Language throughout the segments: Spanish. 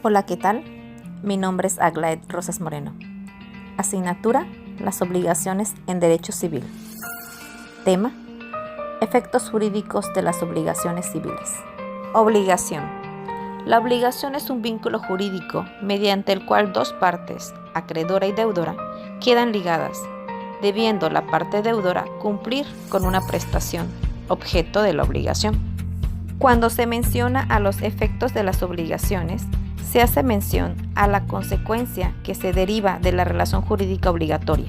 Hola, ¿qué tal? Mi nombre es Aglaed Rosas Moreno. Asignatura: las obligaciones en Derecho Civil. Tema: efectos jurídicos de las obligaciones civiles. Obligación. La obligación es un vínculo jurídico mediante el cual dos partes, acreedora y deudora, quedan ligadas, debiendo la parte deudora cumplir con una prestación, objeto de la obligación. Cuando se menciona a los efectos de las obligaciones, se hace mención a la consecuencia que se deriva de la relación jurídica obligatoria.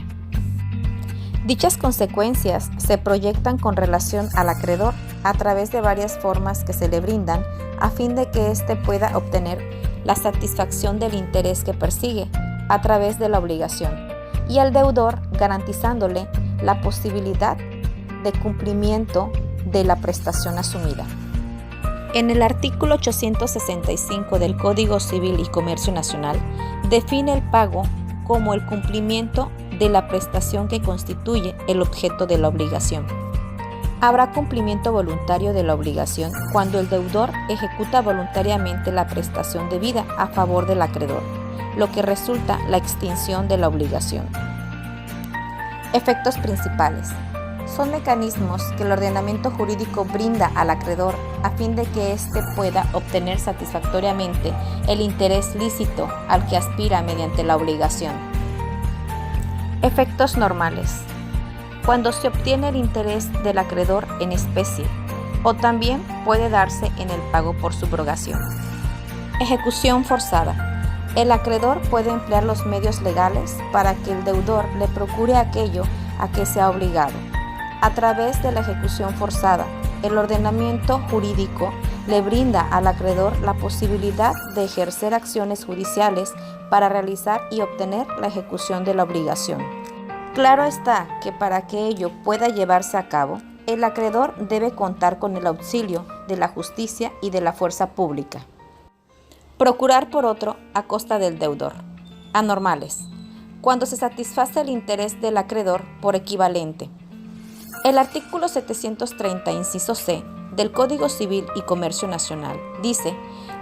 Dichas consecuencias se proyectan con relación al acreedor a través de varias formas que se le brindan a fin de que éste pueda obtener la satisfacción del interés que persigue a través de la obligación, y al deudor garantizándole la posibilidad de cumplimiento de la prestación asumida. En el artículo 865 del Código Civil y Comercio Nacional define el pago como el cumplimiento de la prestación que constituye el objeto de la obligación. Habrá cumplimiento voluntario de la obligación cuando el deudor ejecuta voluntariamente la prestación debida a favor del acreedor, lo que resulta la extinción de la obligación. Efectos principales. Son mecanismos que el ordenamiento jurídico brinda al acreedor a fin de que éste pueda obtener satisfactoriamente el interés lícito al que aspira mediante la obligación. Efectos normales. Cuando se obtiene el interés del acreedor en especie, o también puede darse en el pago por subrogación. Ejecución forzada. El acreedor puede emplear los medios legales para que el deudor le procure aquello a que se ha obligado. A través de la ejecución forzada, el ordenamiento jurídico le brinda al acreedor la posibilidad de ejercer acciones judiciales para realizar y obtener la ejecución de la obligación. Claro está que para que ello pueda llevarse a cabo, el acreedor debe contar con el auxilio de la justicia y de la fuerza pública. Procurar por otro a costa del deudor. Anormales. Cuando se satisface el interés del acreedor por equivalente. El artículo 730, inciso C, del Código Civil y Comercio Nacional dice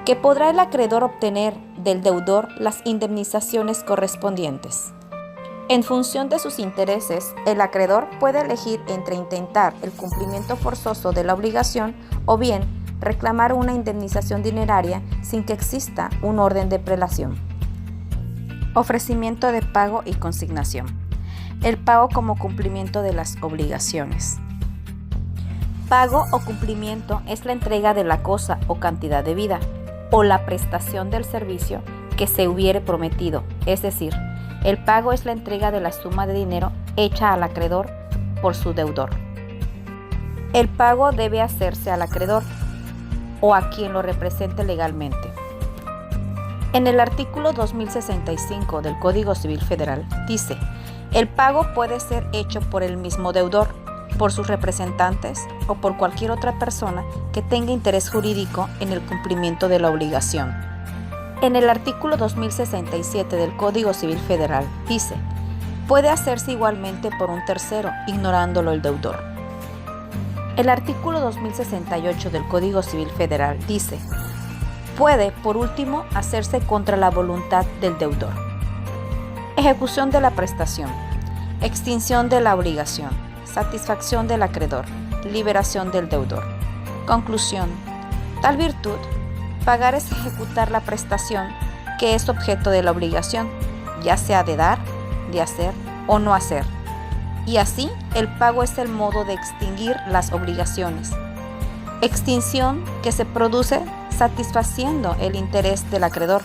que podrá el acreedor obtener del deudor las indemnizaciones correspondientes. En función de sus intereses, el acreedor puede elegir entre intentar el cumplimiento forzoso de la obligación o bien reclamar una indemnización dineraria sin que exista un orden de prelación. Ofrecimiento de pago y consignación. El pago como cumplimiento de las obligaciones. Pago o cumplimiento es la entrega de la cosa o cantidad debida, o la prestación del servicio que se hubiere prometido, es decir, el pago es la entrega de la suma de dinero hecha al acreedor por su deudor. El pago debe hacerse al acreedor o a quien lo represente legalmente. En el artículo 2065 del Código Civil Federal dice: el pago puede ser hecho por el mismo deudor, por sus representantes o por cualquier otra persona que tenga interés jurídico en el cumplimiento de la obligación. En el artículo 2067 del Código Civil Federal dice: puede hacerse igualmente por un tercero, ignorándolo el deudor. El artículo 2068 del Código Civil Federal dice: puede, por último, hacerse contra la voluntad del deudor. Ejecución de la prestación. Extinción de la obligación. Satisfacción del acreedor. Liberación del deudor. Conclusión. Tal virtud, pagar es ejecutar la prestación que es objeto de la obligación, ya sea de dar, de hacer o no hacer. Y así, el pago es el modo de extinguir las obligaciones. Extinción que se produce satisfaciendo el interés del acreedor,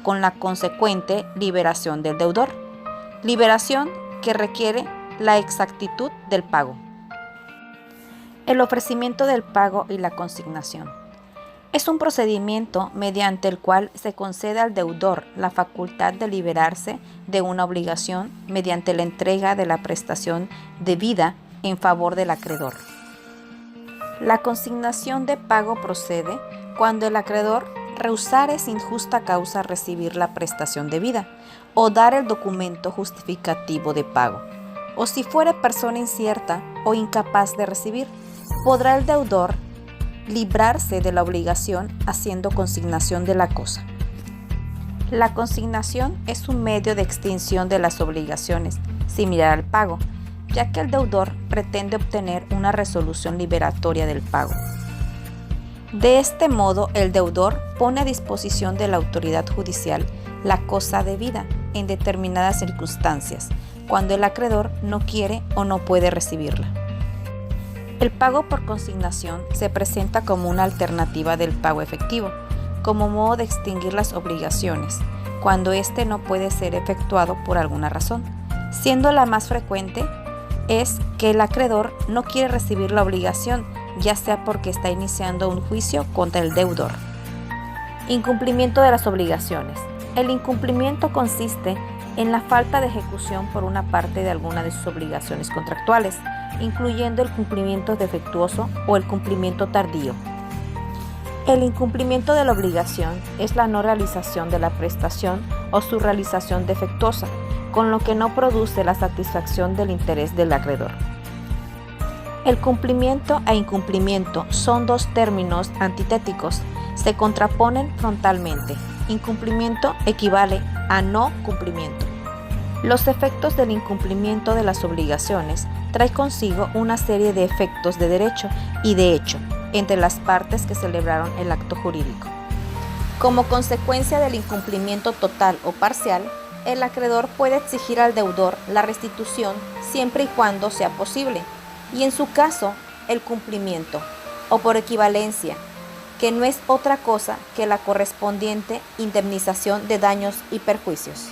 con la consecuente liberación del deudor. Liberación que requiere la exactitud del pago. El ofrecimiento del pago y la consignación. Es un procedimiento mediante el cual se concede al deudor la facultad de liberarse de una obligación mediante la entrega de la prestación debida en favor del acreedor. La consignación de pago procede cuando el acreedor rehusare sin justa causa recibir la prestación debida o dar el documento justificativo de pago, o si fuere persona incierta o incapaz de recibir, podrá el deudor librarse de la obligación haciendo consignación de la cosa. La consignación es un medio de extinción de las obligaciones, similar al pago, ya que el deudor pretende obtener una resolución liberatoria del pago. De este modo, el deudor pone a disposición de la autoridad judicial la cosa debida en determinadas circunstancias, cuando el acreedor no quiere o no puede recibirla. El pago por consignación se presenta como una alternativa del pago efectivo, como modo de extinguir las obligaciones, cuando éste no puede ser efectuado por alguna razón, siendo la más frecuente es que el acreedor no quiere recibir la obligación, ya sea porque está iniciando un juicio contra el deudor. Incumplimiento de las obligaciones. El incumplimiento consiste en la falta de ejecución por una parte de alguna de sus obligaciones contractuales, incluyendo el cumplimiento defectuoso o el cumplimiento tardío. El incumplimiento de la obligación es la no realización de la prestación o su realización defectuosa, con lo que no produce la satisfacción del interés del acreedor. El cumplimiento e incumplimiento son dos términos antitéticos, se contraponen frontalmente. Incumplimiento equivale a no cumplimiento. Los efectos del incumplimiento de las obligaciones trae consigo una serie de efectos de derecho y de hecho entre las partes que celebraron el acto jurídico. Como consecuencia del incumplimiento total o parcial, el acreedor puede exigir al deudor la restitución siempre y cuando sea posible, y en su caso, el cumplimiento, o por equivalencia, que no es otra cosa que la correspondiente indemnización de daños y perjuicios.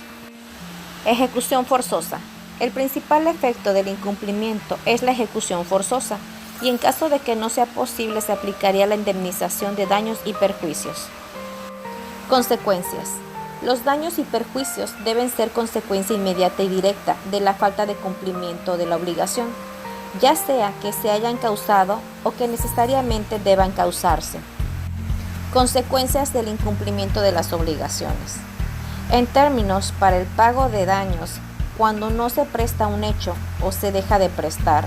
Ejecución forzosa. El principal efecto del incumplimiento es la ejecución forzosa, y en caso de que no sea posible se aplicaría la indemnización de daños y perjuicios. Consecuencias. Los daños y perjuicios deben ser consecuencia inmediata y directa de la falta de cumplimiento de la obligación, ya sea que se hayan causado o que necesariamente deban causarse. Consecuencias del incumplimiento de las obligaciones. En términos para el pago de daños, cuando no se presta un hecho o se deja de prestar,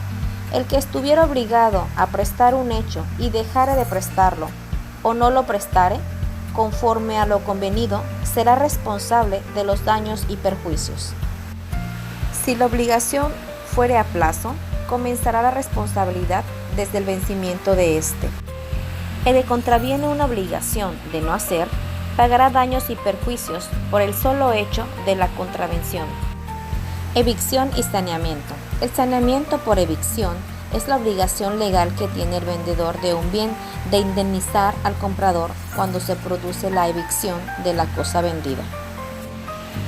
el que estuviera obligado a prestar un hecho y dejare de prestarlo o no lo prestare, conforme a lo convenido, será responsable de los daños y perjuicios. Si la obligación fuere a plazo, comenzará la responsabilidad desde el vencimiento de éste. El que contraviene una obligación de no hacer, pagará daños y perjuicios por el solo hecho de la contravención. Evicción y saneamiento. El saneamiento por evicción es la obligación legal que tiene el vendedor de un bien de indemnizar al comprador cuando se produce la evicción de la cosa vendida.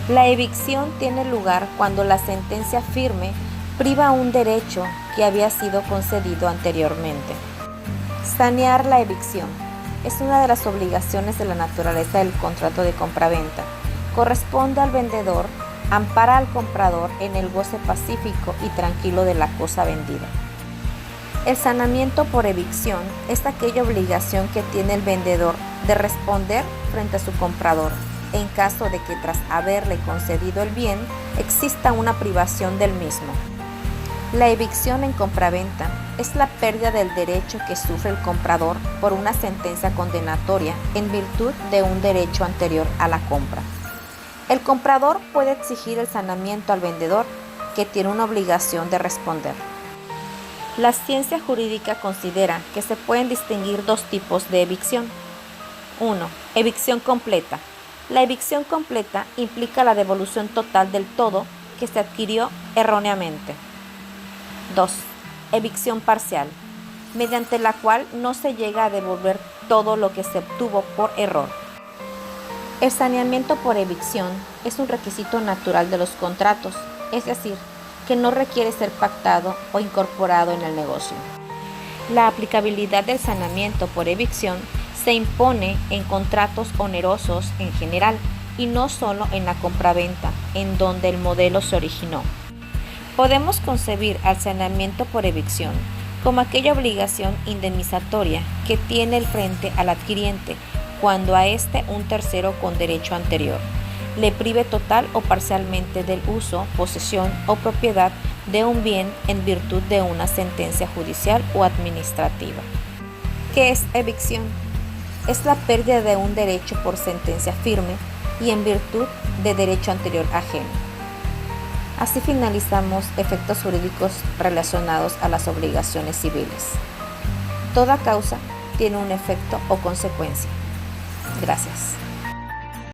La evicción tiene lugar cuando la sentencia firme priva un derecho que había sido concedido anteriormente. Sanear la evicción es una de las obligaciones de la naturaleza del contrato de compraventa. Corresponde al vendedor amparar al comprador en el goce pacífico y tranquilo de la cosa vendida. El saneamiento por evicción es aquella obligación que tiene el vendedor de responder frente a su comprador en caso de que tras haberle concedido el bien exista una privación del mismo. La evicción en compraventa es la pérdida del derecho que sufre el comprador por una sentencia condenatoria en virtud de un derecho anterior a la compra. El comprador puede exigir el saneamiento al vendedor, que tiene una obligación de responder. La ciencia jurídica considera que se pueden distinguir dos tipos de evicción. 1. Evicción completa. La evicción completa implica la devolución total del todo que se adquirió erróneamente. 2. Evicción parcial, mediante la cual no se llega a devolver todo lo que se obtuvo por error. El saneamiento por evicción es un requisito natural de los contratos, es decir, que no requiere ser pactado o incorporado en el negocio. La aplicabilidad del saneamiento por evicción se impone en contratos onerosos en general y no solo en la compraventa, en donde el modelo se originó. Podemos concebir al saneamiento por evicción como aquella obligación indemnizatoria que tiene el frente al adquiriente cuando a éste un tercero con derecho anterior le prive total o parcialmente del uso, posesión o propiedad de un bien en virtud de una sentencia judicial o administrativa. ¿Qué es evicción? Es la pérdida de un derecho por sentencia firme y en virtud de derecho anterior ajeno. Así finalizamos efectos jurídicos relacionados a las obligaciones civiles. Toda causa tiene un efecto o consecuencia. Gracias.